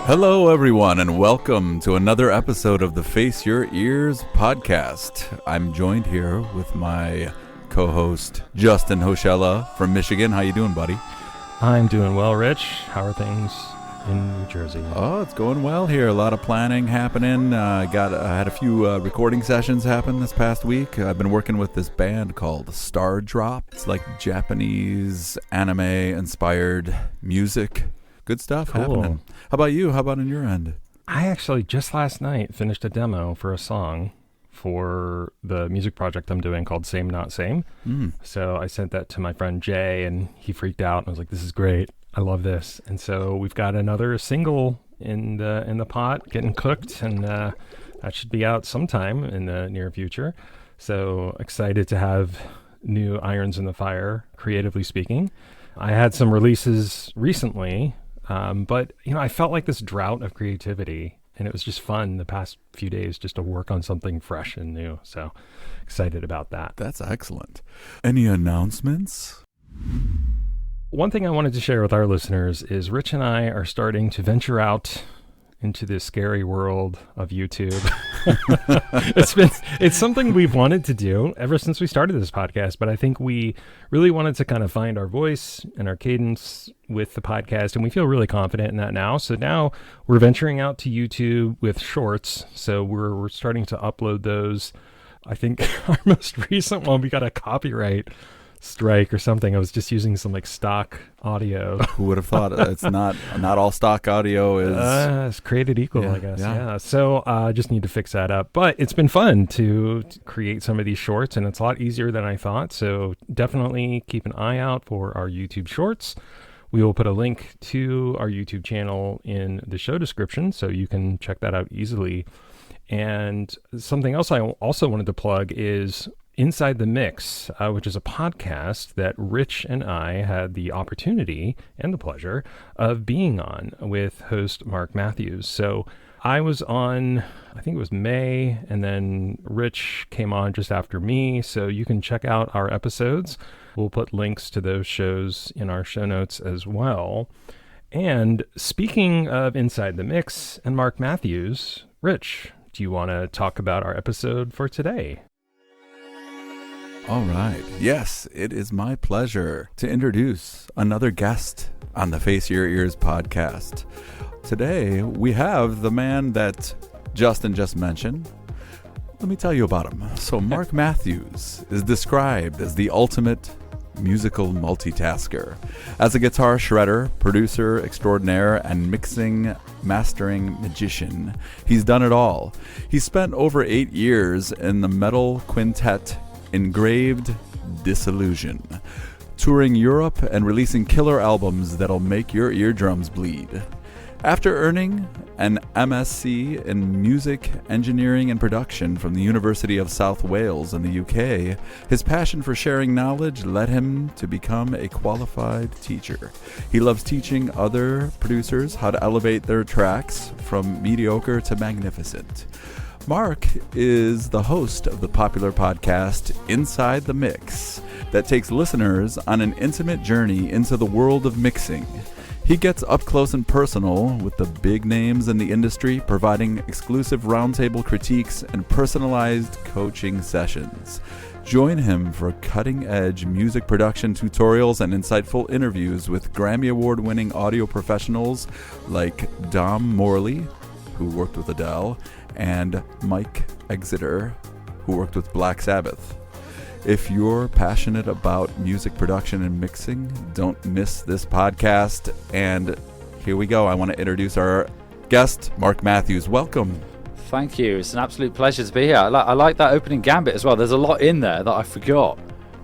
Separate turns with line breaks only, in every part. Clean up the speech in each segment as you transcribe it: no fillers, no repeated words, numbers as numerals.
Hello, everyone, and welcome to another episode of the Face Your Ears podcast. I'm joined here with my co-host, Justin Hoshella from Michigan. How you doing, buddy?
I'm doing well, Rich. How are things in New Jersey?
Oh, it's going well here. A lot of planning happening. I had a few recording sessions happen this past week. I've been working with this band called Star Drop. It's like Japanese anime-inspired music. Good stuff happening. How about you? How about on your end?
I actually just last night finished a demo for a song for the music project I'm doing called Same Not Same. So I sent that to my friend Jay, and he freaked out. And I was like, "This is great. I love this." And so we've got another single in the pot getting cooked, and that should be out sometime in the near future. So excited to have new irons in the fire, creatively speaking. I had some releases recently. But, I felt like this drought of creativity, and it was just fun the past few days just to work on something fresh and new. So excited about that.
That's excellent. Any announcements?
One thing I wanted to share with our listeners is Rich and I are starting to venture out into this scary world of YouTube. It's something we've wanted to do ever since we started this podcast, but I think we really wanted to kind of find our voice and our cadence with the podcast, and we feel really confident in that now. So now we're venturing out to YouTube with shorts. So we're starting to upload those. I think our most recent one, we got a copyright strike or something. I was just using some stock audio.
Who would have thought? It's not all stock audio is
it's created equal, I guess. Yeah. So just need to fix that up. But it's been fun to create some of these shorts, and it's a lot easier than I thought. So definitely keep an eye out for our YouTube shorts. We will put a link to our YouTube channel in the show description, so you can check that out easily. And something else I also wanted to plug is Inside the Mix, which is a podcast that Rich and I had the opportunity and the pleasure of being on with host Marc Matthews. So I was on, I think it was May, and then Rich came on just after me. So you can check out our episodes. We'll put links to those shows in our show notes as well. And speaking of Inside the Mix and Marc Matthews, Rich, do you want to talk about our episode for today?
All right. Yes, it is my pleasure to introduce another guest on the Face Your Ears podcast. Today, we have the man that Justin just mentioned. Let me tell you about him. So Marc Matthews is described as the ultimate musical multitasker. As a guitar shredder, producer extraordinaire, and mastering magician, he's done it all. He spent over 8 years in the metal quintet Engraved Disillusion, touring Europe and releasing killer albums that'll make your eardrums bleed. After earning an MSc in Music Engineering and Production from the University of South Wales in the UK, his passion for sharing knowledge led him to become a qualified teacher. He loves teaching other producers how to elevate their tracks from mediocre to magnificent. Marc is the host of the popular podcast Inside the Mix that takes listeners on an intimate journey into the world of mixing. He gets up close and personal with the big names in the industry, providing exclusive roundtable critiques and personalized coaching sessions. Join him for cutting-edge music production tutorials and insightful interviews with Grammy Award-winning audio professionals like Dom Morley, who worked with Adele, and Mike Exeter, who worked with Black Sabbath. If you're passionate about music production and mixing, don't miss this podcast. And here we go. I want to introduce our guest, Marc Matthews. Welcome.
Thank you. It's an absolute pleasure to be here. I like that opening gambit as well. There's a lot in there that I forgot.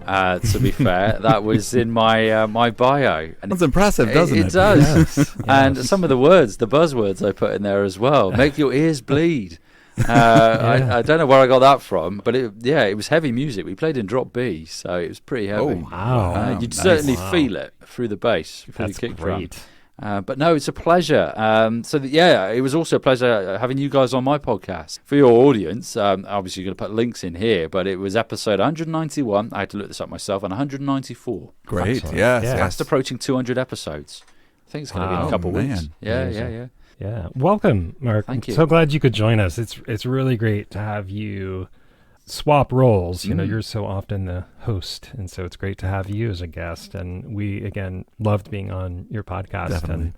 To be fair, that was in my my bio.
And that's impressive, doesn't it?
It does.
Yes.
And some of the words, the buzzwords I put in there as well. Make your ears bleed. I don't know where I got that from, but it was heavy music. We played in drop B, so it was pretty heavy.
Oh, wow.
You'd certainly feel it through the bass, through
That's
the kick drum.
great.
But no, it's a pleasure. It was also a pleasure having you guys on my podcast. For your audience, obviously you're going to put links in here, but it was episode 191. I had to look this up myself, and 194.
Great, yes.
Fast approaching 200 episodes. I think it's going to be in a couple of weeks.
Man.
Yeah.
Yeah. Welcome, Mark.
Thank you.
So glad you could join us. It's really great to have you swap roles. You know, you're so often the host, and so it's great to have you as a guest. And we, again, loved being on your podcast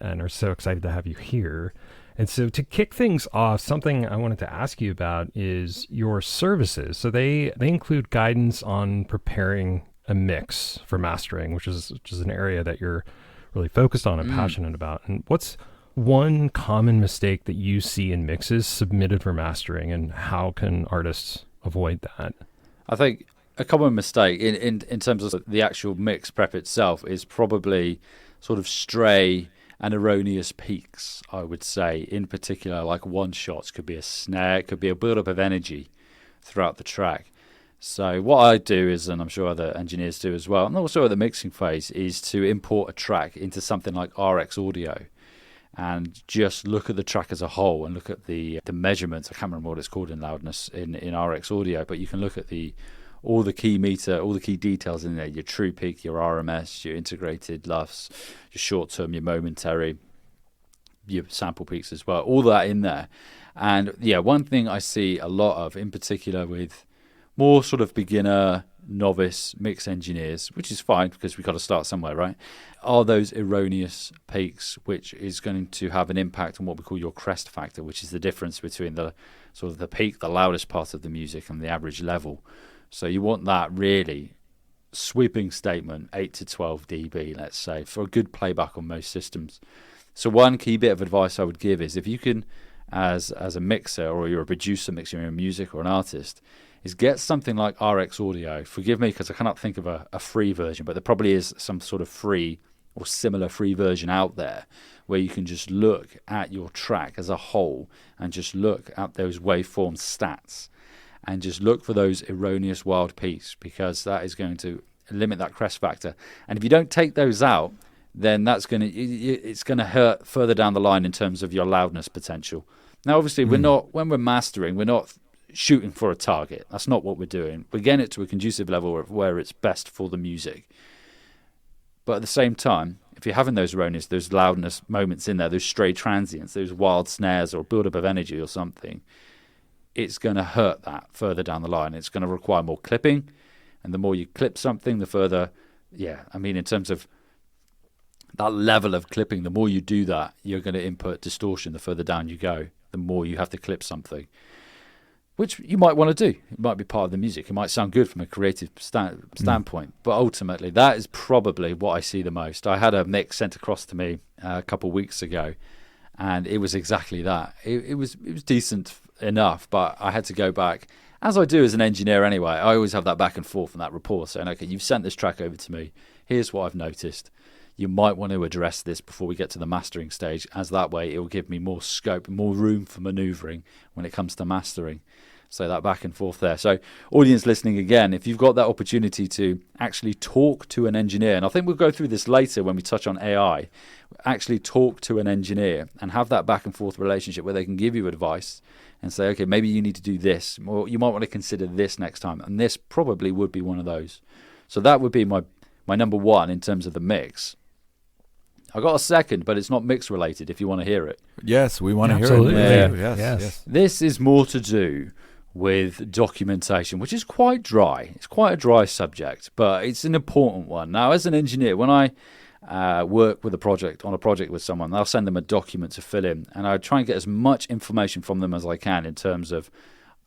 and are so excited to have you here. And so to kick things off, something I wanted to ask you about is your services. So they include guidance on preparing a mix for mastering, which is an area that you're really focused on and passionate about. And what's one common mistake that you see in mixes submitted for mastering, and how can artists avoid that?
I think a common mistake in terms of the actual mix prep itself is probably sort of stray and erroneous peaks, I would say. In particular, like one shots, could be a snare, it could be a build-up of energy throughout the track. So what I do is, and I'm sure other engineers do as well, and also at the mixing phase, is to import a track into something like RX Audio and just look at the track as a whole and look at the measurements. I can't remember what it's called in loudness in RX Audio, but you can look at all the key meter, all the key details in there, your true peak, your RMS, your integrated LUFS, your short term, your momentary, your sample peaks as well, all that in there. And yeah, one thing I see a lot of, in particular with more sort of beginner, novice mix engineers, which is fine because we've got to start somewhere, right? Are those erroneous peaks, which is going to have an impact on what we call your crest factor, which is the difference between the sort of the peak, the loudest part of the music, and the average level. So you want that really sweeping statement, 8 to 12 dB, let's say, for a good playback on most systems. So one key bit of advice I would give is, if you can, as a mixer, or you're a producer mixing your own music or an artist, is get something like RX Audio. Forgive me because I cannot think of a free version, but there probably is some sort of free or similar free version out there where you can just look at your track as a whole and just look at those waveform stats and just look for those erroneous wild peaks, because that is going to limit that crest factor. And if you don't take those out, then it's going to hurt further down the line in terms of your loudness potential. Now, obviously, when we're mastering, we're not shooting for a target. That's not what we're doing. We're getting it to a conducive level where it's best for the music. But at the same time, if you're having those erroneous, those loudness moments in there, those stray transients, those wild snares or build-up of energy or something, it's going to hurt that further down the line. It's going to require more clipping. And the more you clip something, the further, in terms of that level of clipping, the more you do that, you're going to input distortion the further down you go, the more you have to clip something, which you might want to do. It might be part of the music. It might sound good from a creative standpoint, but ultimately that is probably what I see the most. I had a mix sent across to me a couple of weeks ago, and it was exactly that. It was decent enough, but I had to go back, as I do as an engineer anyway. I always have that back and forth and that rapport saying, okay, you've sent this track over to me. Here's what I've noticed. You might want to address this before we get to the mastering stage, as that way it will give me more scope, more room for maneuvering when it comes to mastering. So that back and forth there. So audience listening again, if you've got that opportunity to actually talk to an engineer, and I think we'll go through this later when we touch on AI, actually talk to an engineer and have that back and forth relationship where they can give you advice and say, okay, maybe you need to do this, or you might want to consider this next time. And this probably would be one of those. So that would be my number one in terms of the mix. I got a second, but it's not mix related if you want to hear it.
Yes, we want to hear
Absolutely.
it.
Yeah.
Yes.
This is more to do with documentation, which is quite dry. It's quite a dry subject, but it's an important one. Now, as an engineer, when I work with on a project with someone, I'll send them a document to fill in, and I try and get as much information from them as I can in terms of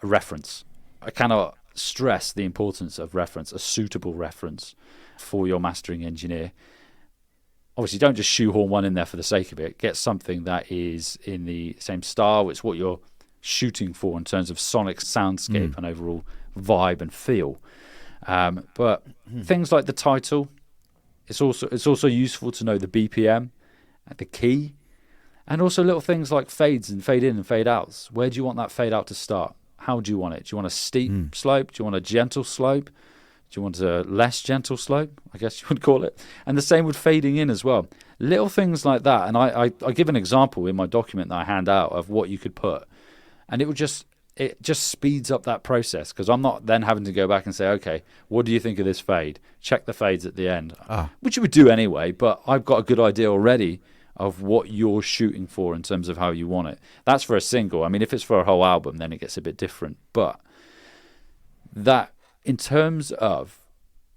a reference. I cannot stress the importance of reference, a suitable reference for your mastering engineer. Obviously, don't just shoehorn one in there for the sake of it. Get something that is in the same style. It's what you're shooting for in terms of sonic soundscape and overall vibe and feel. But things like the title, it's also useful to know the BPM, the key, and also little things like fades and fade in and fade outs. Where do you want that fade out to start? How do you want it? Do you want a steep slope? Do you want a gentle slope? Do you want a less gentle slope? I guess you would call it. And the same with fading in as well. Little things like that. And I give an example in my document that I hand out of what you could put. And it just speeds up that process, because I'm not then having to go back and say, okay, what do you think of this fade? Check the fades at the end, which you would do anyway, but I've got a good idea already of what you're shooting for in terms of how you want it. That's for a single. I mean, if it's for a whole album, then it gets a bit different. But that, in terms of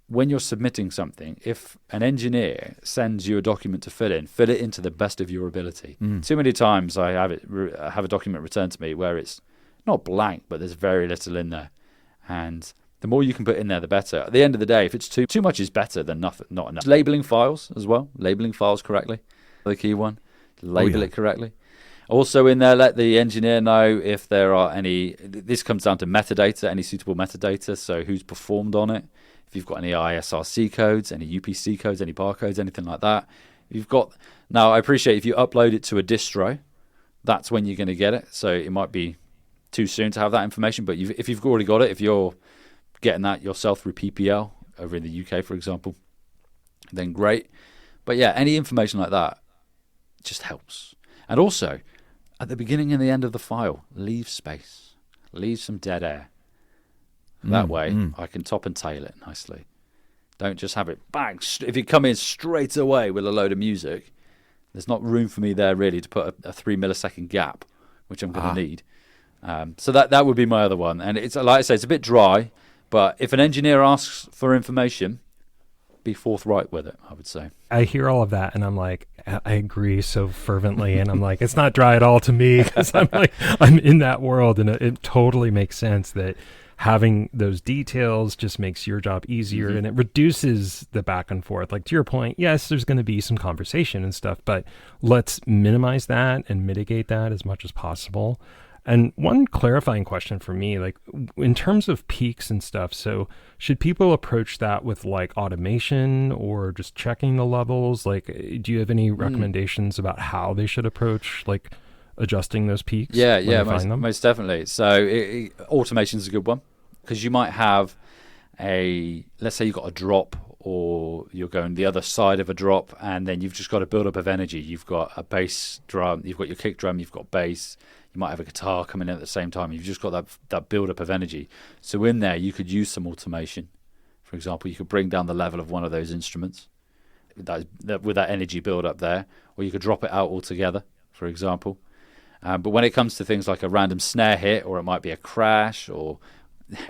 when you're submitting something, if an engineer sends you a document to fill it into the best of your ability. Too many times I have a document returned to me where it's not blank, but there's very little in there. And the more you can put in there, the better. At the end of the day, if it's too much is better than nothing, not enough. Labeling files as well. Labeling files correctly. The key one. Label it correctly. Also in there, let the engineer know if there are any, this comes down to metadata, any suitable metadata, so who's performed on it. If you've got any ISRC codes, any UPC codes, any barcodes, anything like that. Now I appreciate if you upload it to a distro, that's when you're going to get it. So it might be too soon to have that information, but if you've already got it, if you're getting that yourself through PPL over in the UK, for example, then great. But yeah, any information like that just helps. And also, at the beginning and the end of the file, leave space. Leave some dead air. That way, I can top and tail it nicely. Don't just have it bang. If you come in straight away with a load of music, there's not room for me there really to put a 3 millisecond gap, which I'm going to need. So that would be my other one. And it's like I say, it's a bit dry, but if an engineer asks for information, be forthright with it, I would say.
I hear all of that and I'm like, I agree so fervently, and I'm like, it's not dry at all to me, because I'm like, I'm in that world, and it totally makes sense that having those details just makes your job easier, and it reduces the back and forth. Like, to your point, yes, there's going to be some conversation and stuff, but let's minimize that and mitigate that as much as possible. And one clarifying question for me, like in terms of peaks and stuff, so should people approach that with like automation or just checking the levels? Like, do you have any recommendations about how they should approach like adjusting those peaks?
Yeah, most definitely. So automation is a good one, because you might have let's say you've got a drop, or you're going the other side of a drop, and then you've just got a build-up of energy. You've got a bass drum, you've got your kick drum, you've got bass, you might have a guitar coming in at the same time. You've just got that build-up of energy. So in there, you could use some automation. For example, you could bring down the level of one of those instruments with that energy build-up there, or you could drop it out altogether, for example. But when it comes to things like a random snare hit, or it might be a crash, or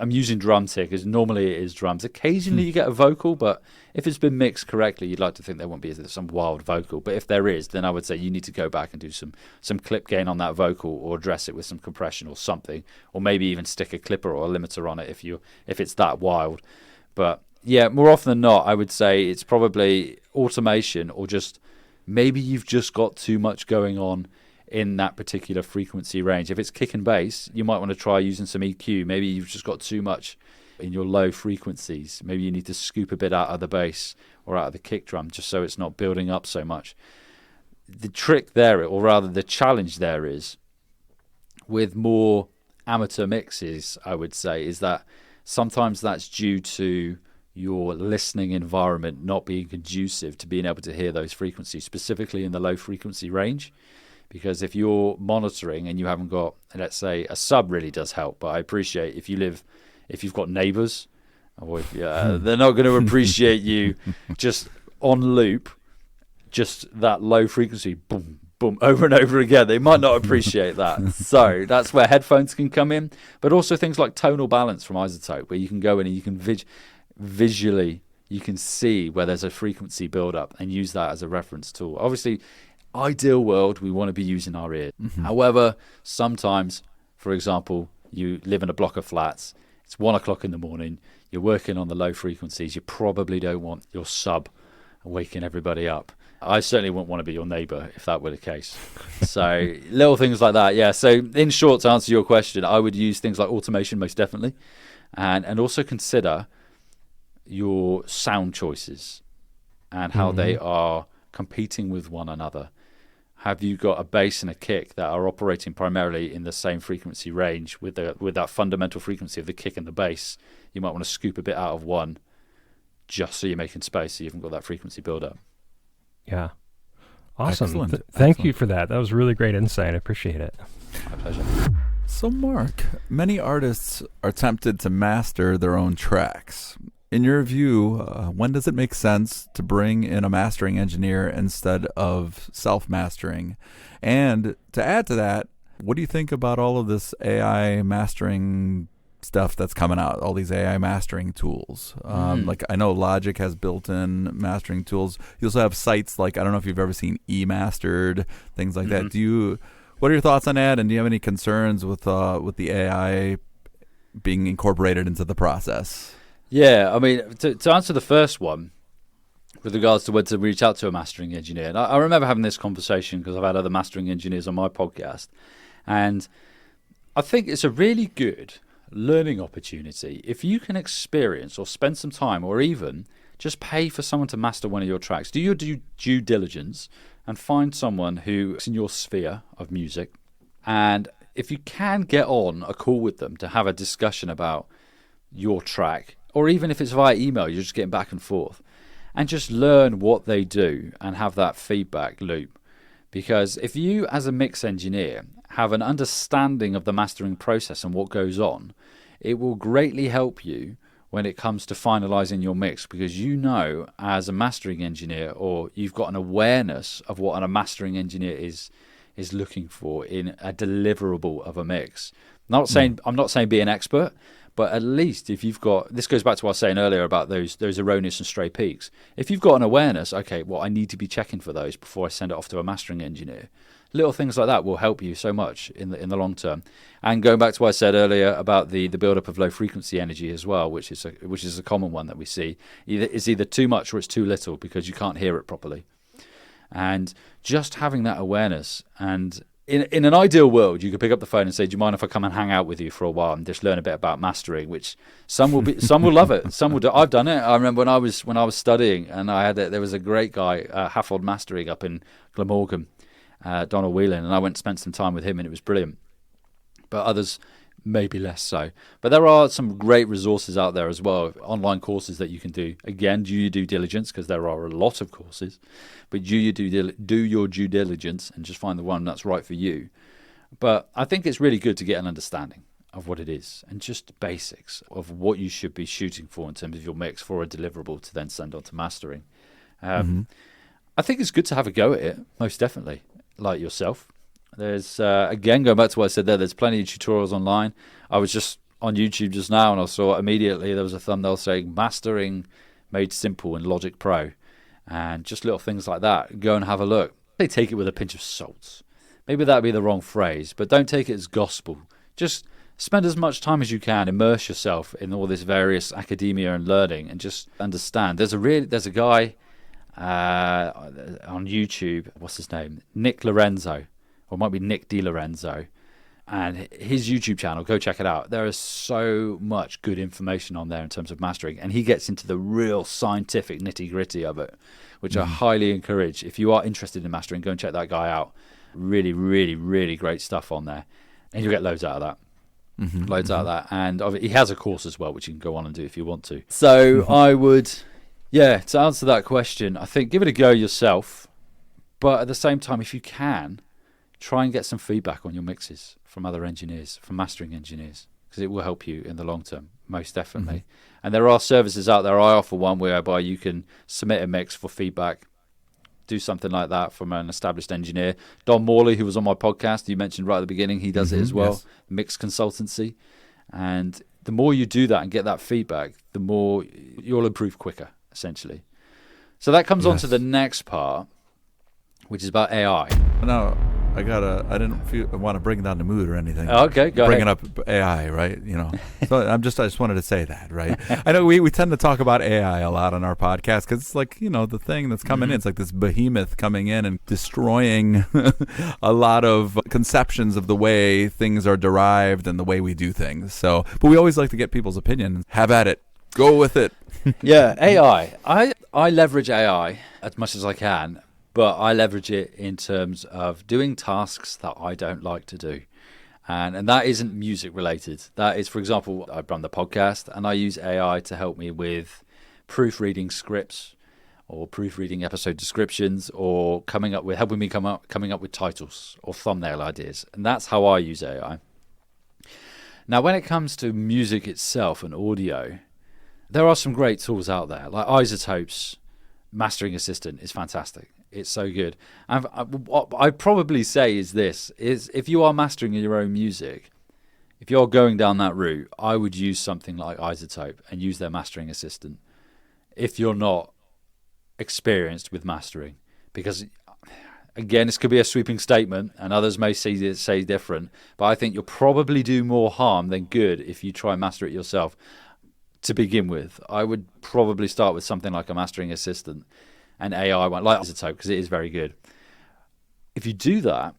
I'm using drums here because normally it is drums. Occasionally you get a vocal, but if it's been mixed correctly, you'd like to think there won't be some wild vocal. But if there is, then I would say you need to go back and do some clip gain on that vocal, or address it with some compression or something, or maybe even stick a clipper or a limiter on it if it's that wild. But yeah, more often than not, I would say it's probably automation, or just maybe you've just got too much going on in that particular frequency range. If it's kick and bass, you might want to try using some EQ. Maybe you've just got too much in your low frequencies. Maybe you need to scoop a bit out of the bass or out of the kick drum, just so it's not building up so much. The trick there, or rather the challenge there, is with more amateur mixes, I would say, is that sometimes that's due to your listening environment not being conducive to being able to hear those frequencies, specifically in the low frequency range. Because if you're monitoring and you haven't got, let's say, a sub really does help, but I appreciate if you've got neighbors, or they're not going to appreciate you just on loop, just that low frequency, boom, boom, over and over again. They might not appreciate that. So that's where headphones can come in, but also things like tonal balance from Isotope, where you can go in and you can visually, you can see where there's a frequency build-up and use that as a reference tool. Obviously, ideal world, we want to be using our ears. However, sometimes, for example, you live in a block of flats, it's 1 o'clock in the morning, you're working on the low frequencies, you probably don't want your sub waking everybody up. I certainly wouldn't want to be your neighbor if that were the case. So little things like that, yeah. So in short, to answer your question, I would use things like automation most definitely, and also consider your sound choices and how they are competing with one another. Have you got a bass and a kick that are operating primarily in the same frequency range with that fundamental frequency of the kick and the bass? You might want to scoop a bit out of one just so you're making space so you haven't got that frequency build up.
Yeah. Awesome.
Excellent.
Thank you for that. That was really great insight. I appreciate it.
My pleasure.
So, Mark, many artists are tempted to master their own tracks. in your view, when does it make sense to bring in a mastering engineer instead of self-mastering? And to add to that, what do you think about all of this AI mastering stuff that's coming out, all these AI mastering tools? Like I know Logic has built-in mastering tools. You also have sites like, I don't know if you've ever seen eMastered, things like that. What are your thoughts on that? And do you have any concerns with the AI being incorporated into the process?
Yeah, I mean, to answer the first one, with regards to when to reach out to a mastering engineer, and I remember having this conversation because I've had other mastering engineers on my podcast, and I think it's a really good learning opportunity if you can experience or spend some time or even just pay for someone to master one of your tracks. Do your due diligence and find someone who's in your sphere of music, and if you can get on a call with them to have a discussion about your track, or even if it's via email, you're just getting back and forth, and just learn what they do and have that feedback loop. Because if you, as a mix engineer, have an understanding of the mastering process and what goes on, it will greatly help you when it comes to finalizing your mix, because you know, as a mastering engineer, or you've got an awareness of what a mastering engineer is looking for in a deliverable of a mix. I'm not saying be an expert, but at least if you've got, this goes back to what I was saying earlier about those erroneous and stray peaks. If you've got an awareness, okay, well, I need to be checking for those before I send it off to a mastering engineer. Little things like that will help you so much in the long term. And going back to what I said earlier about the buildup of low frequency energy as well, which is a common one that we see. It's either too much or it's too little because you can't hear it properly. And just having that awareness, and in an ideal world, you could pick up the phone and say, "Do you mind if I come and hang out with you for a while and just learn a bit about mastering?" Which some will love it, some will do. I've done it. I remember when I was studying, and there was a great guy, Haffold Mastering, up in Glamorgan, Donald Whelan, and I went and spent some time with him, and it was brilliant. But others maybe less so. But there are some great resources out there as well, online courses that you can do. Again, do your due diligence, because there are a lot of courses, but do your due diligence and just find the one that's right for you. But I think it's really good to get an understanding of what it is and just basics of what you should be shooting for in terms of your mix for a deliverable to then send on to mastering. I think it's good to have a go at it, most definitely, like yourself. There's, again, going back to what I said there's plenty of tutorials online. I was just on YouTube just now, and I saw immediately there was a thumbnail saying mastering made simple in Logic Pro, and just little things like that. Go and have a look. They take it with a pinch of salt. Maybe that'd be the wrong phrase, but don't take it as gospel. Just spend as much time as you can, immerse yourself in all this various academia and learning, and just understand. There's a guy on YouTube, what's his name? Nick Lorenzo. Or it might be Nick DiLorenzo, and his YouTube channel, go check it out. There is so much good information on there in terms of mastering, and he gets into the real scientific nitty-gritty of it, which I highly encourage. If you are interested in mastering, go and check that guy out. Really, really, really great stuff on there, and you'll get loads out of that. Loads out of that. And he has a course as well, which you can go on and do if you want to. So I would, to answer that question, I think give it a go yourself, but at the same time, if you can, try and get some feedback on your mixes from other engineers, from mastering engineers, because it will help you in the long term, most definitely. And there are services out there. I offer one whereby you can submit a mix for feedback, do something like that from an established engineer. Don Morley, who was on my podcast, you mentioned right at the beginning, he does it as well, mix consultancy. And the more you do that and get that feedback, the more you'll improve quicker, essentially. So that comes on to the next part, which is about AI.
No, I want to bring down the mood or anything.
Okay, go
bringing
ahead.
Up AI, right? So I just wanted to say that, right? I know we tend to talk about AI a lot on our podcast because it's like, the thing that's coming in. It's like this behemoth coming in and destroying a lot of conceptions of the way things are derived and the way we do things. So, but we always like to get people's opinion. Have at it. Go with it.
AI. I leverage AI as much as I can. But I leverage it in terms of doing tasks that I don't like to do. And that isn't music related. That is, for example, I run the podcast and I use AI to help me with proofreading scripts or proofreading episode descriptions or helping me coming up with titles or thumbnail ideas. And that's how I use AI. Now, when it comes to music itself and audio, There are some great tools out there, like Isotope's Mastering Assistant is fantastic. It's so good. And what I'd probably say is this, is if you are mastering your own music, if you're going down that route, I would use something like Isotope and use their Mastering Assistant if you're not experienced with mastering. Because, again, this could be a sweeping statement and others may say different, but I think you'll probably do more harm than good if you try and master it yourself. To begin with, I would probably start with something like a Mastering Assistant, an AI one, like Isotope, because it is very good. If you do that,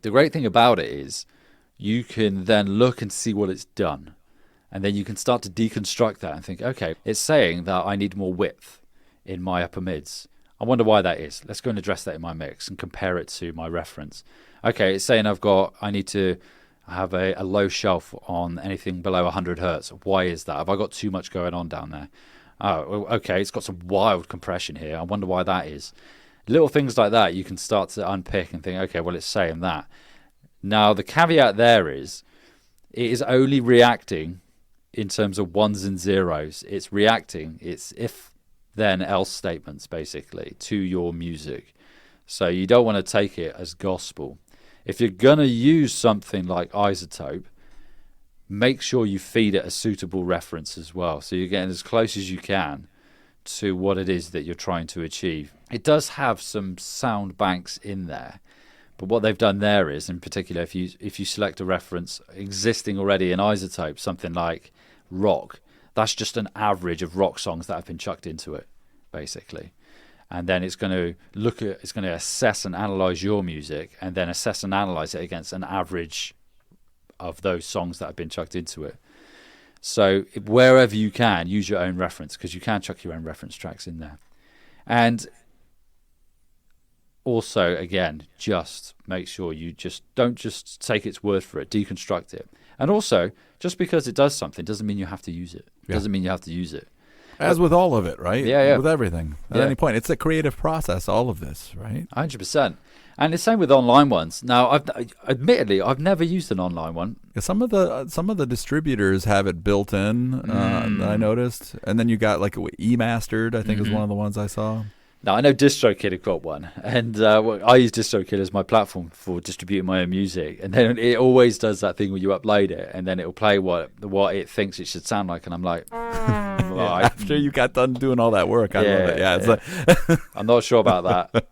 the great thing about it is you can then look and see what it's done. And then you can start to deconstruct that and think, okay, it's saying that I need more width in my upper mids. I wonder why that is. Let's go and address that in my mix and compare it to my reference. Okay, it's saying I need to have a low shelf on anything below 100 hertz. Why is that? Have I got too much going on down there? Oh, okay, it's got some wild compression here. I wonder why that is. Little things like that you can start to unpick and think, okay, well, it's saying that. Now, the caveat there is it is only reacting in terms of ones and zeros. It's reacting. It's if, then, else statements, basically, to your music. So you don't want to take it as gospel. If you're going to use something like Isotope, make sure you feed it a suitable reference as well. So you're getting as close as you can to what it is that you're trying to achieve. It does have some sound banks in there, but what they've done there is, in particular, if you select a reference existing already in Isotope, something like rock, that's just an average of rock songs that have been chucked into it, basically. And then it's going to assess and analyze your music, and then assess and analyze it against an average of those songs that have been chucked into it. So wherever you can, use your own reference, because you can chuck your own reference tracks in there. And also, again, just make sure you don't just take its word for it, deconstruct it. And also, just because it does something doesn't mean you have to use it. Doesn't mean you have to use it.
As with all of it, right?
Yeah.
With everything. At any point. It's a creative process, all of this, right?
100%. And the same with online ones. Now, admittedly, I've never used an online one.
Some of the distributors have it built in, I noticed. And then you got like eMastered, I think is one of the ones I saw.
Now, I know DistroKid have got one, and I use DistroKid as my platform for distributing my own music. And then it always does that thing where you upload it, and then it'll play what it thinks it should sound like. And I'm like,
after you got done doing all that work, I love it. Yeah, it's like
I'm not sure about that.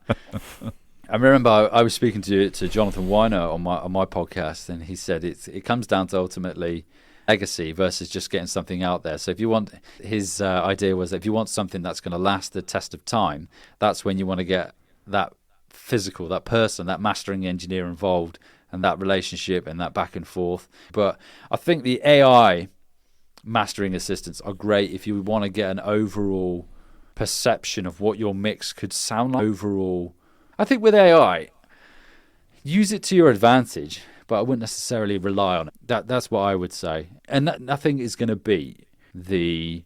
I remember I was speaking to Jonathan Weiner on my podcast, and he said it comes down to ultimately legacy versus just getting something out there. So if you want, his idea was that if you want something that's going to last the test of time, that's when you want to get that physical, that person, that mastering engineer involved, and that relationship and that back and forth. But I think the AI mastering assistants are great if you want to get an overall perception of what your mix could sound like overall. I think with AI, use it to your advantage, but I wouldn't necessarily rely on it. That's what I would say. And nothing is going to beat the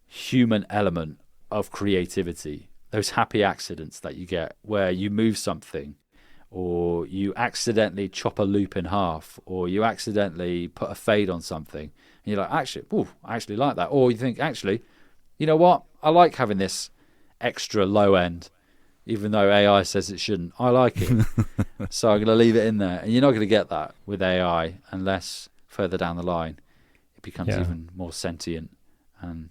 human element of creativity, those happy accidents that you get where you move something, or you accidentally chop a loop in half, or you accidentally put a fade on something, and you're like, I actually like that. Or you think, actually, you know what? I like having this extra low end, even though AI says it shouldn't. I like it. So I'm going to leave it in there. And you're not going to get that with AI unless further down the line it becomes even more sentient. And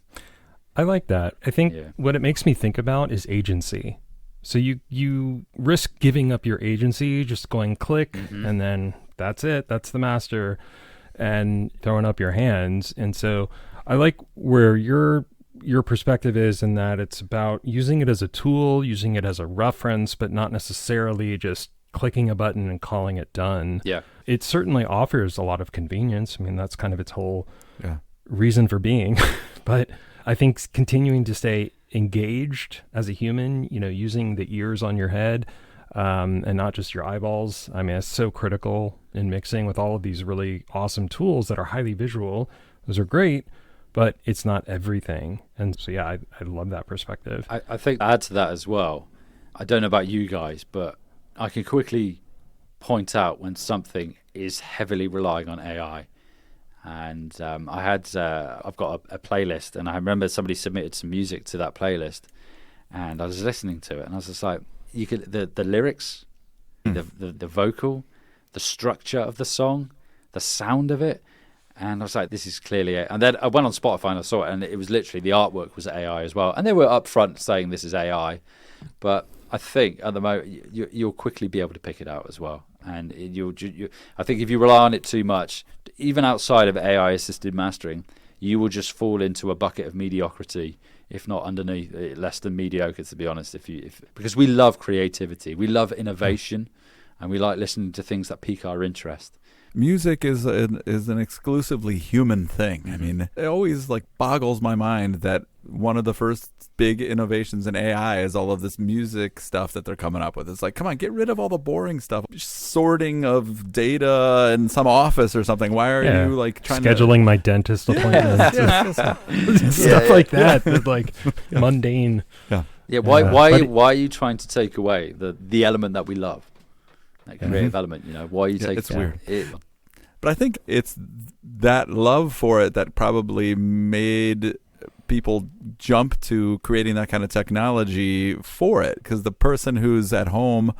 I like that. I think what it makes me think about is agency. So you risk giving up your agency, just going click, and then that's it. That's the master, and throwing up your hands. And so I like where your perspective is in that it's about using it as a tool, using it as a reference, but not necessarily just clicking a button and calling it done.
Yeah.
It certainly offers a lot of convenience. I mean, that's kind of its whole reason for being. But I think continuing to stay engaged as a human, using the ears on your head and not just your eyeballs. I mean, it's so critical in mixing with all of these really awesome tools that are highly visual. Those are great, but it's not everything. And so, I love that perspective.
I think to add to that as well, I don't know about you guys, but I can quickly point out when something is heavily relying on AI. And I've got a playlist, and I remember somebody submitted some music to that playlist, and I was listening to it, and I was just like, you could the lyrics, the vocal, the structure of the song, the sound of it, and I was like, this is clearly it. And then I went on Spotify and I saw it, and it was literally, the artwork was AI as well, and they were upfront saying this is AI, but I think at the moment you'll quickly be able to pick it out as well. And I think if you rely on it too much, even outside of AI-assisted mastering, you will just fall into a bucket of mediocrity, if not underneath, less than mediocre, to be honest. Because we love creativity, we love innovation, and we like listening to things that pique our interest.
Music is an exclusively human thing. I mean, it always boggles my mind that one of the first big innovations in AI is all of this music stuff that they're coming up with. It's like, come on, get rid of all the boring stuff. Sorting of data in some office or something. Why are you trying
scheduling my dentist appointments? Stuff like that. Mundane.
Yeah. Why are you trying to take away the element that we love? That creative element, why are you taking
it's weird. But I think it's that love for it that probably made people jump to creating that kind of technology for it, because the person who's at home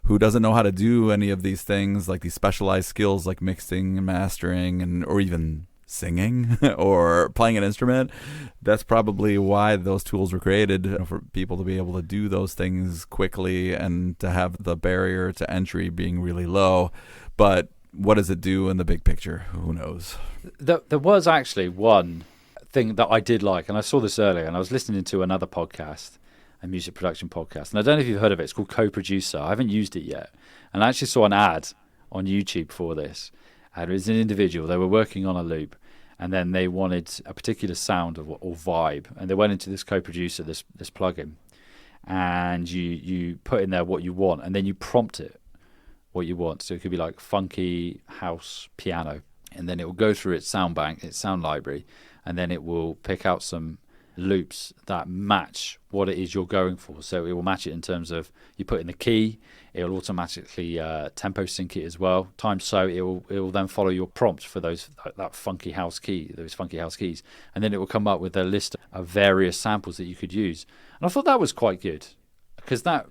who doesn't know how to do any of these things, like these specialized skills like mixing and mastering or even singing or playing an instrument, that's probably why those tools were created, for people to be able to do those things quickly and to have the barrier to entry being really low. But what does it do in the big picture? Who knows?
There was actually one thing that I did like, and I saw this earlier, and I was listening to another podcast, a music production podcast, and I don't know if you've heard of it. It's called Co-Producer. I haven't used it yet, and I actually saw an ad on YouTube for this. And it was an individual. They were working on a loop, and then they wanted a particular sound or vibe, and they went into this Co-Producer, this plugin, and you put in there what you want, and then you prompt it what you want. So it could be like funky house piano, and then it will go through its sound bank, its sound library, and then it will pick out some loops that match what it is you're going for. So it will match it in terms of, you put in the key, it will automatically tempo sync it as well. So it will then follow your prompt for those funky house keys, and then it will come up with a list of various samples that you could use. And I thought that was quite good, because that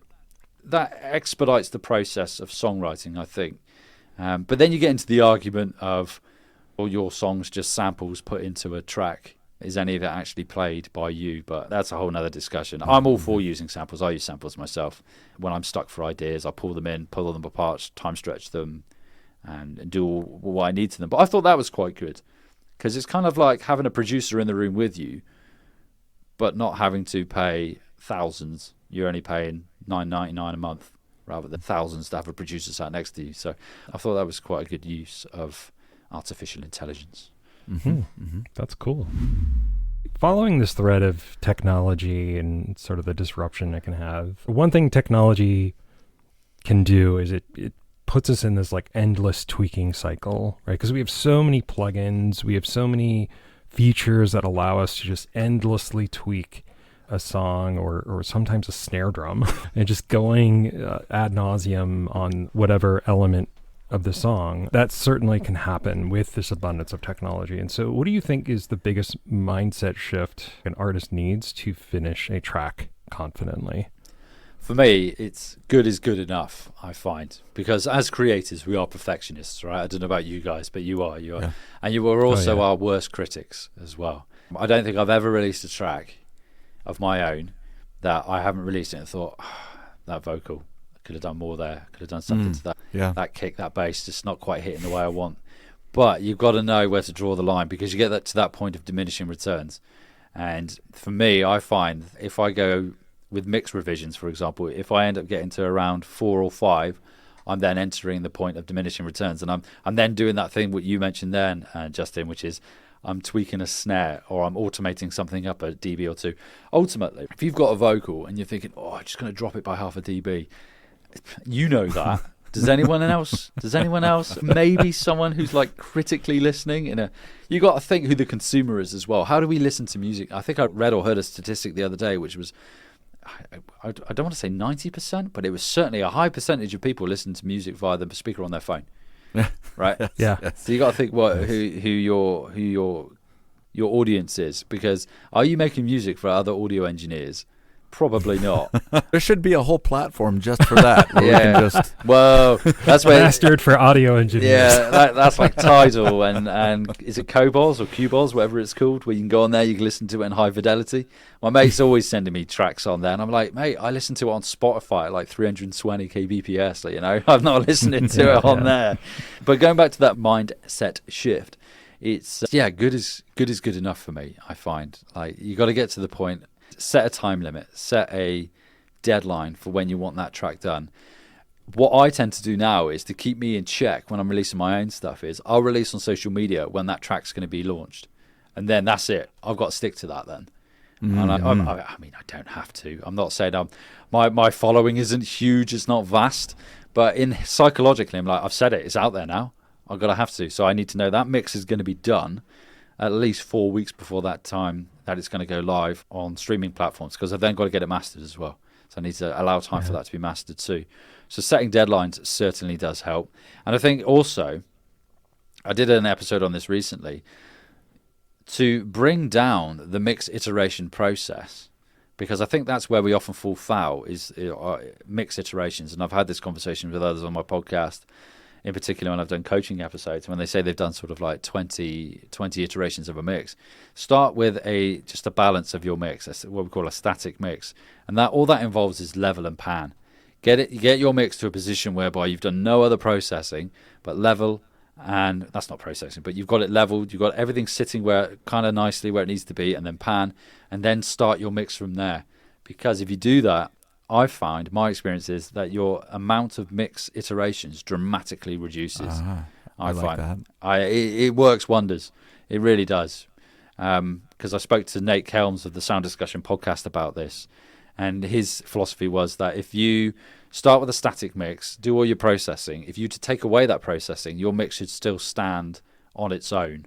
expedites the process of songwriting, I think. But then you get into the argument of, well, your song's just samples put into a track. Is any of it actually played by you? But that's a whole nother discussion. I'm all for using samples. I use samples myself. When I'm stuck for ideas, I pull them in, pull them apart, time stretch them, and do what I need to them. But I thought that was quite good, because it's kind of like having a producer in the room with you, but not having to pay thousands. You're only paying $9.99 a month rather than thousands to have a producer sat next to you. So I thought that was quite a good use of artificial intelligence.
That's cool. Following this thread of technology and sort of the disruption it can have, one thing technology can do is it puts us in this endless tweaking cycle, right? Because we have so many plugins, we have so many features that allow us to just endlessly tweak a song or sometimes a snare drum and just going ad nauseum on whatever element of the song. That certainly can happen with this abundance of technology. And so what do you think is the biggest mindset shift an artist needs to finish a track confidently?
For me, it's good is good enough, I find, because as creators, we are perfectionists, right? I don't know about you guys, but you are. Yeah. And you are also our worst critics as well. I don't think I've ever released a track of my own that I haven't released it and thought, that vocal, I could have done more there, could have done something to that. Yeah. That kick, that bass, just not quite hitting the way I want. But you've got to know where to draw the line, because you get that to that point of diminishing returns. And for me, I find if I go with mixed revisions, for example, if I end up getting to around 4 or 5, I'm then entering the point of diminishing returns. And I'm then doing that thing what you mentioned then, Justin, which is I'm tweaking a snare or I'm automating something up a dB or 2. Ultimately, if you've got a vocal and you're thinking, I'm just going to drop it by half a dB, you know that. Does anyone else? Maybe someone who's critically listening. You got to think who the consumer is as well. How do we listen to music? I think I read or heard a statistic the other day, which was, I don't want to say 90%, but it was certainly a high percentage of people listen to music via the speaker on their phone. right?
Yeah.
So you got to think who your audience is, because are you making music for other audio engineers? Probably not.
There should be a whole platform just for that. Where we can just...
Well, that's where
Mastered for audio engineers.
Yeah, that's like Tidal and is it Cobos or Qbos, whatever it's called, where you can go on there, you can listen to it in high fidelity. My mate's always sending me tracks on there, and I'm like, mate, I listen to it on Spotify at like 320 kbps. So, I'm not listening to it on there. But going back to that mindset shift, it's good is good enough for me. I find like you got to get to the point. Set a time limit, set a deadline for when you want that track done. What I tend to do now is to keep me in check when I'm releasing my own stuff is I'll release on social media when that track's going to be launched. And then that's it. I've got to stick to that then. Mm-hmm. And I mean, I don't have to. I'm not saying my following isn't huge, it's not vast. But psychologically, I'm like, I've said it, it's out there now. I've got to have to. So I need to know that mix is going to be done at least 4 weeks before that time that it's going to go live on streaming platforms, because I've then got to get it mastered as well. So I need to allow time for that to be mastered too. So setting deadlines certainly does help. And I think also, I did an episode on this recently, to bring down the mix iteration process, because I think that's where we often fall foul is mix iterations. And I've had this conversation with others on my podcast, in particular when I've done coaching episodes, when they say they've done sort of like 20 iterations of a mix. Start with just a balance of your mix. That's what we call a static mix. And all that involves is level and pan. Get your mix to a position whereby you've done no other processing but level, and that's not processing, but you've got it leveled, you've got everything sitting where kind of nicely where it needs to be, and then pan, and then start your mix from there. Because if you do that, I find, my experience is that your amount of mix iterations dramatically reduces.
I like
find
that.
It works wonders. It really does. Because I spoke to Nate Kelms of the Sound Discussion podcast about this, and his philosophy was that if you start with a static mix, do all your processing, if you to take away that processing, your mix should still stand on its own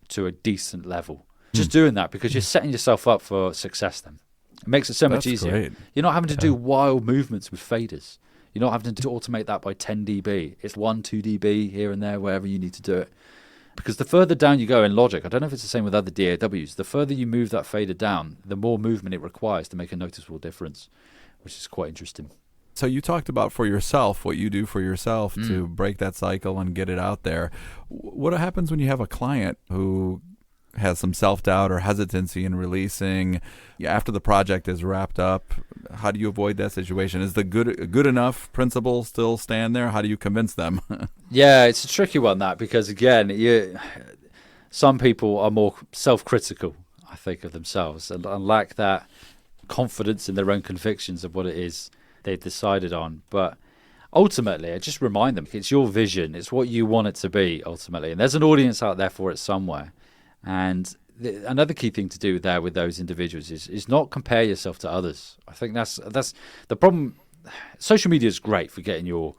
to a decent level. Just doing that, because you're setting yourself up for success then. It makes it so much easier.
Great.
You're not having to do wild movements with faders. You're not having to automate that by 10 dB. It's 1, 2 dB here and there, wherever you need to do it. Because the further down you go in Logic, I don't know if it's the same with other DAWs, the further you move that fader down, the more movement it requires to make a noticeable difference, which is quite interesting.
So you talked about for yourself, what you do for yourself to break that cycle and get it out there. What happens when you have a client who has some self-doubt or hesitancy in releasing after the project is wrapped up? How do you avoid that situation? Is the good enough principle still stand there? How do you convince them?
Yeah, it's a tricky one, that, because again, some people are more self-critical, I think, of themselves and lack that confidence in their own convictions of what it is they've decided on. But ultimately, I just remind them, it's your vision, it's what you want it to be ultimately, and there's an audience out there for it somewhere. And another key thing to do there with those individuals is not compare yourself to others. I think that's the problem. Social media is great for getting your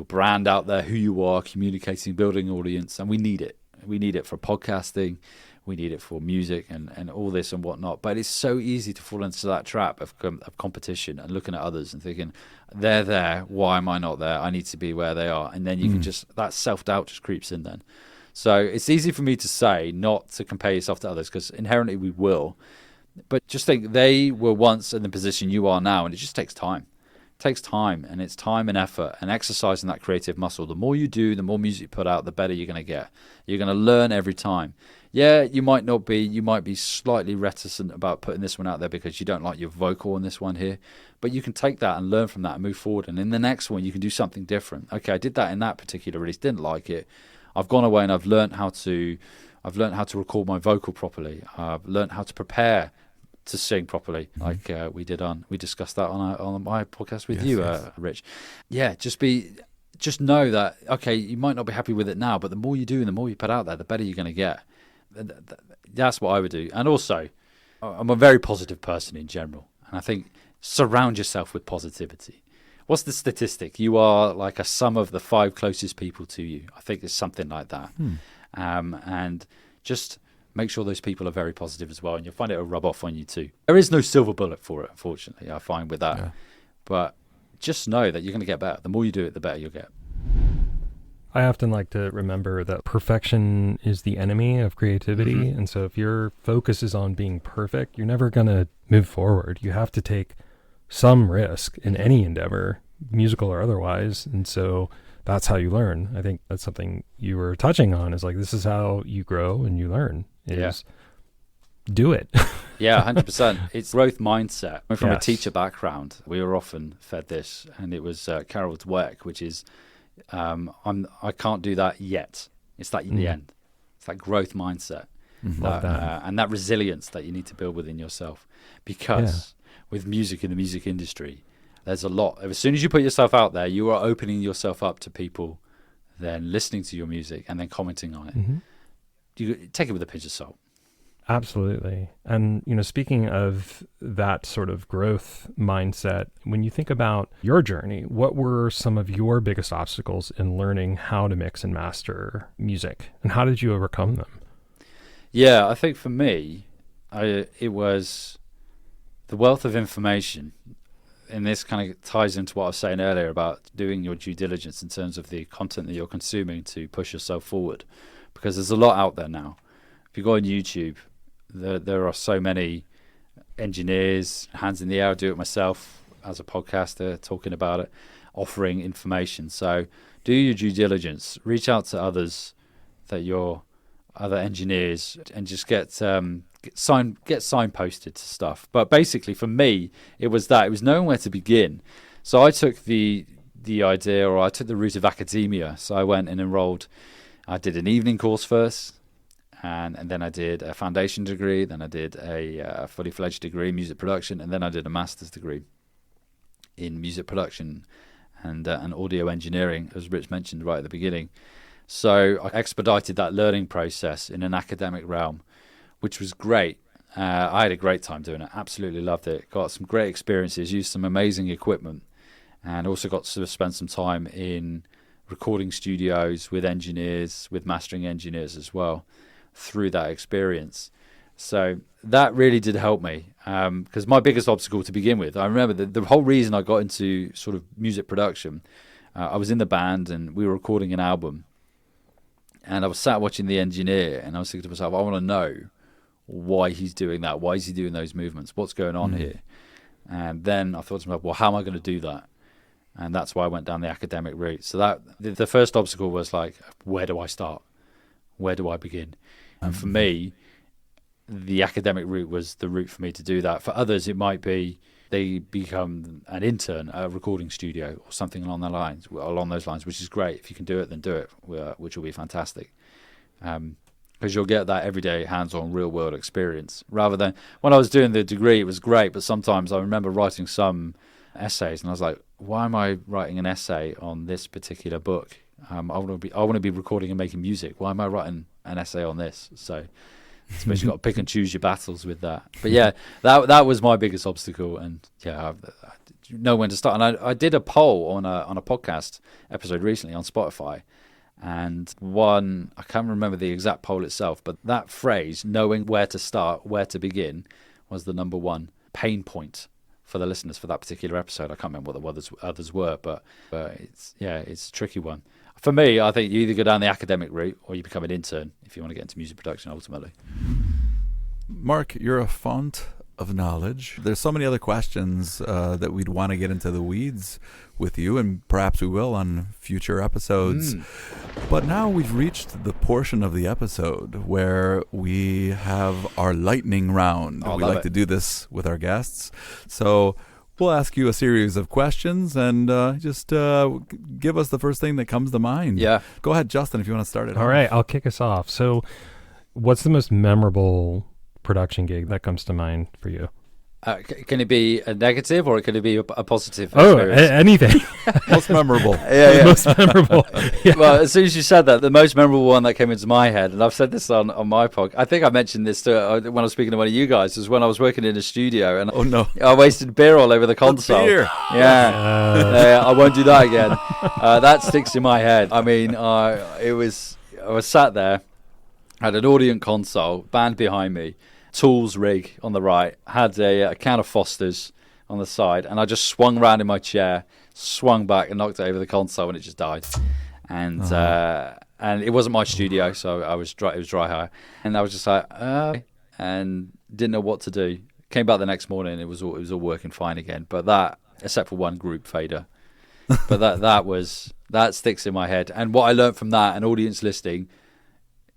brand out there, who you are, communicating, building an audience, and we need it. We need it for podcasting, we need it for music and all this and whatnot. But it's so easy to fall into that trap of competition and looking at others and thinking, they're there, why am I not there? I need to be where they are. And then you can that self-doubt just creeps in then. So it's easy for me to say not to compare yourself to others, because inherently we will. But just think they were once in the position you are now, and it just takes time. It takes time, and it's time and effort and exercising that creative muscle. The more you do, the more music you put out, the better you're going to get. You're going to learn every time. Yeah, you might be slightly reticent about putting this one out there because you don't like your vocal on this one here. But you can take that and learn from that and move forward. And in the next one, you can do something different. Okay, I did that in that particular release, didn't like it. I've gone away and I've learned how to record my vocal properly. I've learned how to prepare to sing properly, like we discussed that on my podcast with you, Rich. Yeah, just know that, okay, you might not be happy with it now, but the more you do and the more you put out there, the better you're going to get. That's what I would do. And also, I'm a very positive person in general, and I think surround yourself with positivity. What's the statistic? You are like a sum of the 5 closest people to you. I think it's something like that. And just make sure those people are very positive as well, and you'll find it will rub off on you too. There is no silver bullet for it, unfortunately, I find with that. Yeah. But just know that you're going to get better. The more you do it, the better you'll get.
I often like to remember that perfection is the enemy of creativity.
Mm-hmm.
And so if your focus is on being perfect, you're never going to move forward. You have to take some risk in any endeavor, musical or otherwise. And so that's how you learn. I think that's something you were touching on, is like, this is how you grow and you learn, is do it.
Yeah, 100%. It's growth mindset. From a
Yes.
teacher background, we were often fed this, and it was Carol Dweck, which is, I can't do that yet. It's that in the end. It's that growth mindset,
Love that.
and that resilience that you need to build within yourself. Because with music in the music industry, there's a lot. As soon as you put yourself out there, you are opening yourself up to people then listening to your music and then commenting on it. You take it with a pinch of salt.
Absolutely. And, speaking of that sort of growth mindset, when you think about your journey, what were some of your biggest obstacles in learning how to mix and master music, and how did you overcome them?
Yeah, I think for me, it was the wealth of information. And this kind of ties into what I was saying earlier about doing your due diligence in terms of the content that you're consuming to push yourself forward. Because there's a lot out there now. If you go on YouTube, there are so many engineers, hands in the air. I do it myself as a podcaster, talking about it, offering information. So do your due diligence. Reach out to others, other engineers, and just get signposted to stuff. But basically, for me, it was knowing where to begin. So I took the idea, or I took the route of academia. So I went and enrolled. I did an evening course first. And then I did a foundation degree, then I did a fully fledged degree in music production, and then I did a master's degree in music production and audio engineering, as Rich mentioned right at the beginning. So I expedited that learning process in an academic realm, which was great. I had a great time doing it, absolutely loved it. Got some great experiences, used some amazing equipment, and also got to spend some time in recording studios with engineers, with mastering engineers as well, through that experience. So that really did help me, because my biggest obstacle to begin with, I remember the whole reason I got into sort of music production, I was in the band and we were recording an album, and I was sat watching the engineer and I was thinking to myself, I want to know why he's doing that, why is he doing those movements, what's going on here? And then I thought to myself, well, how am I going to do that? And that's why I went down the academic route. So that the first obstacle was like, where do I start? Where do I begin? And for me, the academic route was the route for me to do that. For others, it might be they become an intern at a recording studio or something along those lines, which is great. If you can do it, then do it, which will be fantastic. Because you'll get that everyday hands-on real-world experience. Rather than, when I was doing the degree, it was great, but sometimes I remember writing some essays, and I was like, why am I writing an essay on this particular book? I want to be recording and making music. Why am I writing an essay on this? So I suppose you've got to pick and choose your battles with that. But yeah, that was my biggest obstacle, and yeah, I know when to start. And I did a poll on a podcast episode recently on Spotify, and I can't remember the exact poll itself, but that phrase, knowing where to start, where to begin, was the number one pain point for the listeners for that particular episode. I can't remember what the others were, but it's a tricky one. For me, I think you either go down the academic route or you become an intern if you want to get into music production ultimately.
Mark, you're a font of knowledge. There's so many other questions that we'd want to get into the weeds with you, and perhaps we will on future episodes. But now we've reached the portion of the episode where we have our lightning round. We like to do this with our guests. So we'll ask you a series of questions, and just give us the first thing that comes to mind.
Yeah.
Go ahead, Justin, if you want to start it.
All right, I'll kick us off. So what's the most memorable production gig that comes to mind for you?
Can it be a negative, or can it be a positive
experience? Anything.
Most memorable.
Yeah.
Most memorable. Yeah.
Well, as soon as you said that, the most memorable one that came into my head, and I've said this on my podcast, I think I mentioned this when I was speaking to one of you guys, was when I was working in a studio, and I wasted beer all over the console.
Beer.
Yeah. I won't do that again. That sticks in my head. I mean, I was sat there, had an Audient console, band behind me, tools rig on the right, had a can of Foster's on the side, and I just swung around in my chair, swung back and knocked it over the console, and it just died. and it wasn't my studio, so it was dry hire, and I was just like, and didn't know what to do. Came back the next morning, it was all working fine again. But that, except for one group fader, but that sticks in my head. And what I learned from that, and audience listening,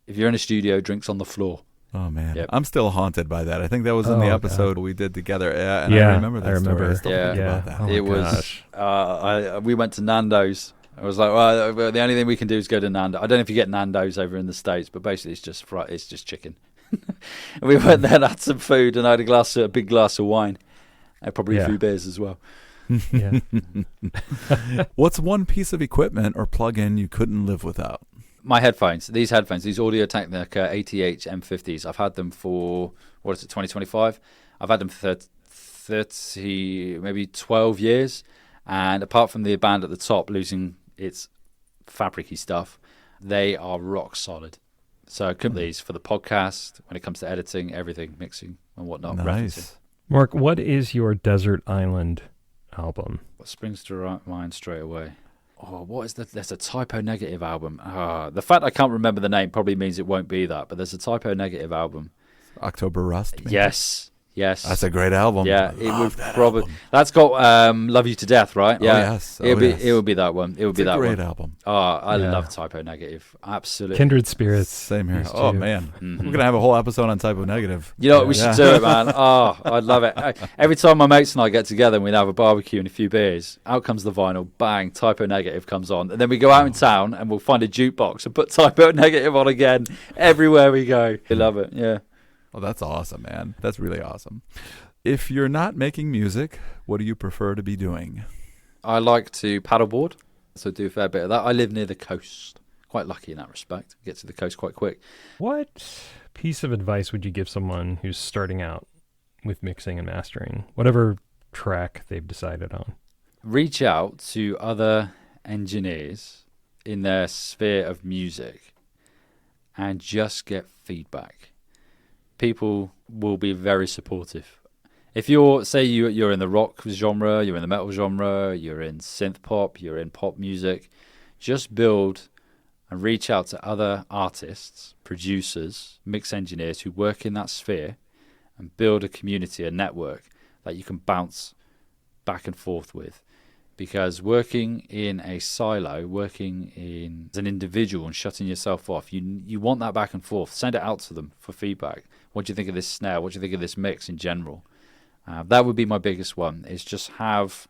if you're in a studio, drinks on the floor.
Oh man,
yep.
I'm still haunted by that. I think that was in the episode we did together. I remember that story. I still think about that.
Oh, it was. We went to Nando's. I was like, well, the only thing we can do is go to Nando's. I don't know if you get Nando's over in the States, but basically it's just chicken. And we went there and had some food, and I had a big glass of wine, and probably a few beers as well.
Yeah.
What's one piece of equipment or plug-in you couldn't live without?
My headphones. These Audio-Technica ATH M50s. I've had them for 2025. I've had them for 30, maybe 12 years. And apart from the band at the top losing its fabricy stuff, they are rock solid. So I couldn't these for the podcast, when it comes to editing, everything, mixing and whatnot.
Nice.
Referencing.
Mark, what is your Desert Island album?
What springs to mind straight away? Oh, what is that? There's a Typo Negative album. The fact I can't remember the name probably means it won't be that, but there's a Typo Negative album.
October Rust, maybe?
Yes.
That's a great album.
Yeah, it would probably. That's got "Love You to Death," right? Yeah.
Oh, yes.
It would be that one. It would be that one.
It's a great album.
Oh, I love Typo Negative. Absolutely.
Kindred Spirits.
Same here. Oh man, we're gonna have a whole episode on Typo Negative.
You know what? We should do it, man. Oh, I'd love it. Every time my mates and I get together and we'd have a barbecue and a few beers, out comes the vinyl. Bang! Typo Negative comes on, and then we go out in town and we'll find a jukebox and put Typo Negative on again everywhere we go. We love it. Yeah.
Oh, that's awesome, man. That's really awesome. If you're not making music, what do you prefer to be doing?
I like to paddleboard, so do a fair bit of that. I live near the coast. Quite lucky in that respect. Get to the coast quite quick.
What piece of advice would you give someone who's starting out with mixing and mastering, whatever track they've decided on?
Reach out to other engineers in their sphere of music and just get feedback. People will be very supportive. If you're in the rock genre, you're in the metal genre, you're in synth pop, you're in pop music, just build and reach out to other artists, producers, mix engineers who work in that sphere and build a community, a network that you can bounce back and forth with. Because working in a silo, working as an individual and shutting yourself off, you want that back and forth. Send it out to them for feedback. What do you think of this snare? What do you think of this mix in general? That would be my biggest one, is just have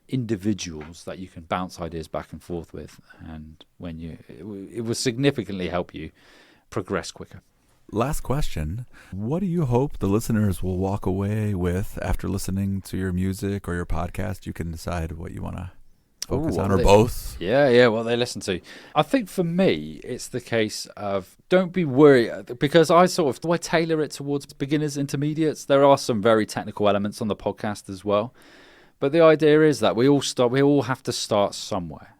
individuals that you can bounce ideas back and forth with. And it will significantly help you progress quicker.
Last question. What do you hope the listeners will walk away with after listening to your music or your podcast? You can decide what you want to focus on, or both.
Yeah, what they listen to. I think for me, it's the case of don't be worried, because I tailor it towards beginners, intermediates. There are some very technical elements on the podcast as well. But the idea is that we all have to start somewhere.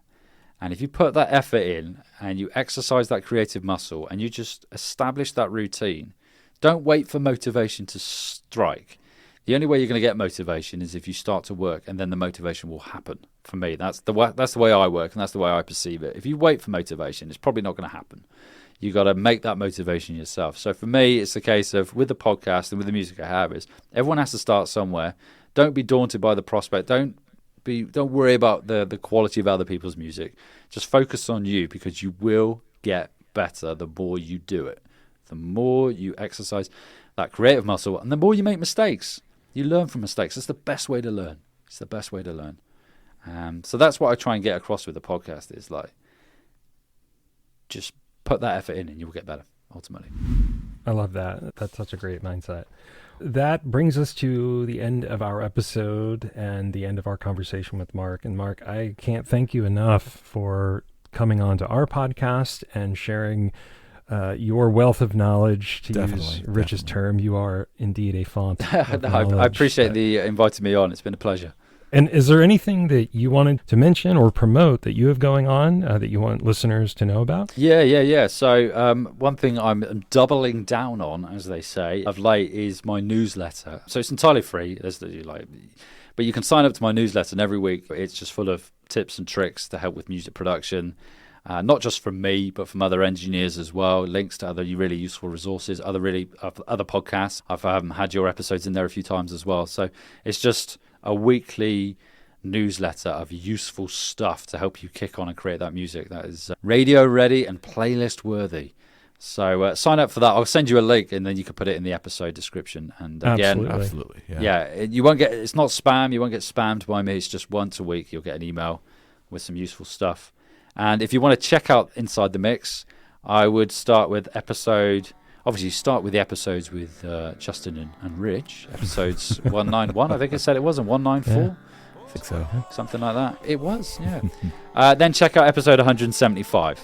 And if you put that effort in and you exercise that creative muscle and you just establish that routine, don't wait for motivation to strike. The only way you're going to get motivation is if you start to work, and then the motivation will happen. For me, that's the way I work, and that's the way I perceive it. If you wait for motivation, it's probably not going to happen. You got to make that motivation yourself. So for me, it's a case of, with the podcast and with the music I have, is everyone has to start somewhere. Don't be daunted by the prospect. Don't worry about the quality of other people's music. Just focus on you, because you will get better the more you do it. The more you exercise that creative muscle, and the more you make mistakes. You learn from mistakes. It's the best way to learn. So that's what I try and get across with the podcast, is like, just put that effort in and you'll get better, ultimately.
I love that. That's such a great mindset. That brings us to the end of our episode and the end of our conversation with Mark. And Mark, I can't thank you enough for coming on to our podcast and sharing your wealth of knowledge, to use Rich's term. You are indeed a font of knowledge.
I appreciate the inviting me on. It's been a pleasure.
And is there anything that you wanted to mention or promote that you have going on that you want listeners to know about?
Yeah. So one thing I'm doubling down on, as they say, of late, is my newsletter. So it's entirely free. But you can sign up to my newsletter, and every week it's just full of tips and tricks to help with music production. not just from me, but from other engineers as well. Links to other really useful resources, other podcasts. I've had your episodes in there a few times as well. So it's just a weekly newsletter of useful stuff to help you kick on and create that music that is radio ready and playlist worthy. So sign up for that. I'll send you a link, and then you can put it in the episode description. And again,
absolutely,
you won't get. It's not spam. You won't get spammed by me. It's just once a week you'll get an email with some useful stuff. And if you want to check out Inside the Mix, I would start with Obviously, start with the episodes with Justin and Rich. Episodes 191, I think I said it was, and 194.
Yeah. I think so.
Something like that. It was, yeah. Then check out episode 175,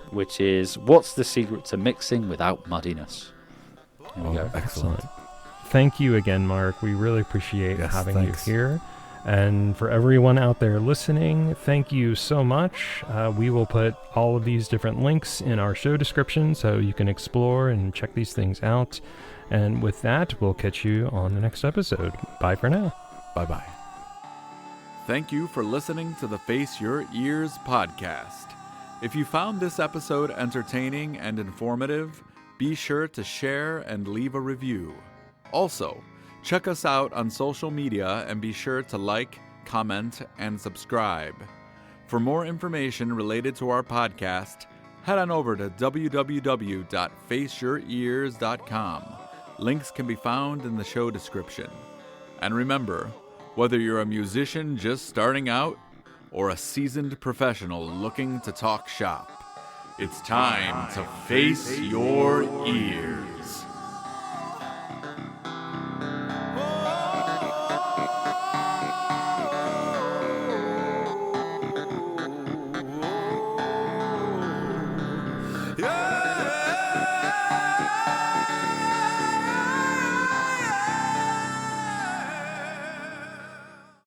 which is What's the Secret to Mixing Without Muddiness? There we go.
Excellent.
Thank you again, Mark. We really appreciate having you here. And for everyone out there listening, thank you so much. We will put all of these different links in our show description so you can explore and check these things out. And with that, we'll catch you on the next episode. Bye for now.
Bye-bye. Thank you for listening to the Face Your Ears podcast. If you found this episode entertaining and informative, be sure to share and leave a review. Also, check us out on social media and be sure to like, comment, and subscribe. For more information related to our podcast, head on over to www.faceyourears.com. Links can be found in the show description. And remember, whether you're a musician just starting out or a seasoned professional looking to talk shop, it's time to face your ears.